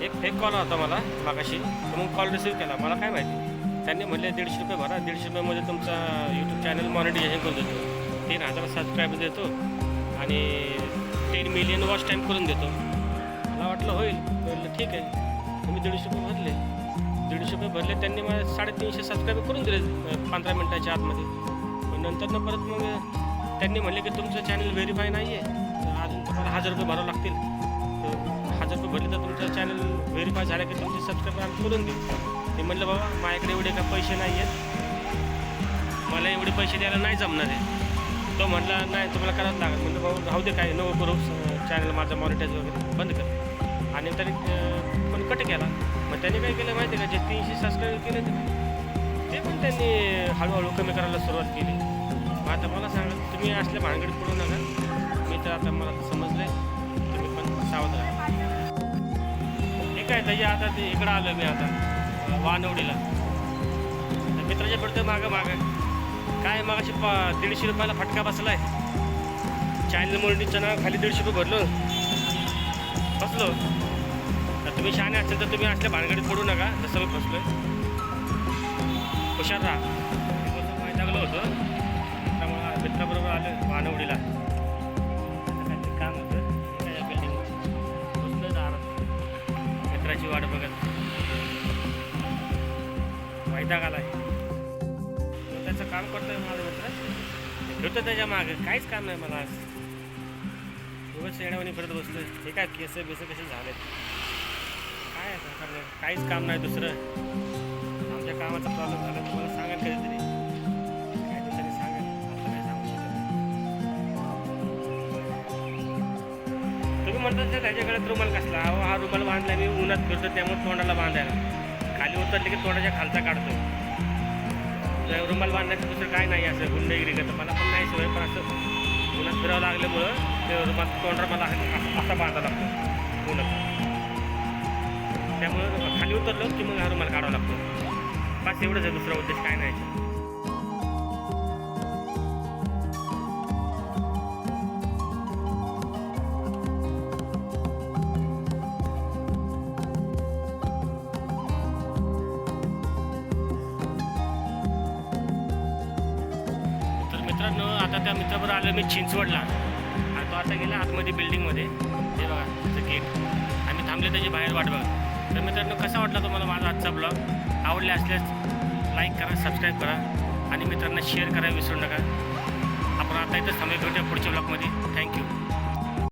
एक fake call होता मला मागाशी, तर मग कॉल रिसीव्ह केला. मला काय माहिती, त्यांनी म्हणले 150 रुपये भरा, 150 रुपयामध्ये तुमचा यूट्यूब चॅनल मॉनिटायझेशन करून देतो, 3000 सबस्क्राईबर देतो आणि 10 मिलियन वॉच टाईम करून देतो. मला वाटलं होईल, म्हटलं ठीक आहे. तुम्ही 150 रुपये भरले, 150 रुपये भरले, त्यांनी मला 350 सबस्क्राईबर करून दिले 15 मिनटाच्या आतमध्ये. पण नंतर परत मग त्यांनी म्हणले की तुमचं चॅनल व्हेरीफाय नाही आहे, तर अजून तुम्हाला 1000 रुपये भरावं लागतील. तर 1000 रुपये भरले तर तुमचं चॅनल व्हेरीफाय झालं की तुमचे सबस्क्राईबर आम्ही करून देऊ. ते म्हटलं बाबा माझ्याकडे एवढे का पैसे नाही आहेत, मला एवढे पैसे द्यायला नाही जमणार आहे. तो म्हटला नाही तुम्हाला करावंच लागेल. म्हणजे बाबा राहू दे, काय नको करू, चॅनल माझा मॉनिटाईज वगैरे बंद कर. आणि तरी पण कट केला. मग त्यांनी काय केलं माहिती आहे का, जे 300 सबस्क्राईबर केले ते पण त्यांनी हळूहळू कमी करायला सुरुवात केली. मग आता मला सांगा, तुम्ही असल्या भानगडीत पडू नका. मी तर आता मला तर समजलं आहे, तुम्ही पण सावध राहा. ठीक आहे त्याची आता ते इकडं आलो मी आता वानवडीला, तर मित्राच्या पडतं मागं काय मग अशी 150 रुपयाला फटका बसला आहे. चॅनल मोनिटीचं नाव खाली 150 रुपये भरलो बसलो. तर तुम्ही शहाणे असेल तर तुम्ही असल्या भानगडीत पडू नका, जसं मी फसलो आहे. हुशार राहा. कसं माहीत लागलं होतं, मित्राबरोबर आलं वानवडीला. काहीतरी काम होतं एखाद्या बिल्डिंगवर, बसलं दारात मित्राची वाट बघत. वैताग आला आहे. त्याचं काम करतोय माझा मित्र, होतं त्याच्या मागं काहीच काम नाही मला. आज उगाच येण्यावानी करत बसतोय. हे काय केस बेस कसे झालेत, काय आता करणार, काहीच काम नाही दुसरं. आमच्या कामाचा प्रॉब्लेम झाला तुम्हाला सांगाल कधीतरी, काय दिवसांनी सांगाल, आता काय सांगू शकत. तुम्ही म्हणतात त्याच्या गळ्यात रुमाल कसला, अहो हा रुमाल बांधला मी उन्हात फिरतो त्यामुळे तोंडाला बांधायला, खाली उतरले की तोंडाच्या खालचा काढतो. रुमाल बांधण्याचं दुसरं काय नाही असं गुंडगिरी करतं. मला पण नाही सवय, पण असं उन्हात फिरावं लागल्यामुळं ते रुमाल तोंडाला मला असा बांधावा लागतो उन्हात. त्यामुळं खाली उतरलो की मग हा रुमाल काढावा लागतो. बस एवढंच आहे, दुसरा उद्देश काय नाही. मित्रांनो आता त्या मित्राबरोबर आलं मी चिंचवडला, आणि तो आता गेला आतमध्ये बिल्डिंगमध्ये. हे बघा त्याचं गेट, आम्ही थांबले त्याची बाहेर वाट बघा. तर मित्रांनो कसा वाटला तुम्हाला माझा आजचा ब्लॉग? आवडले असल्यास लाईक करा, सबस्क्राईब करा आणि मित्रांना शेअर करायला विसरू नका. आपण आता इथंच थांबले, भेटूया पुढच्या ब्लॉगमध्ये. थँक्यू.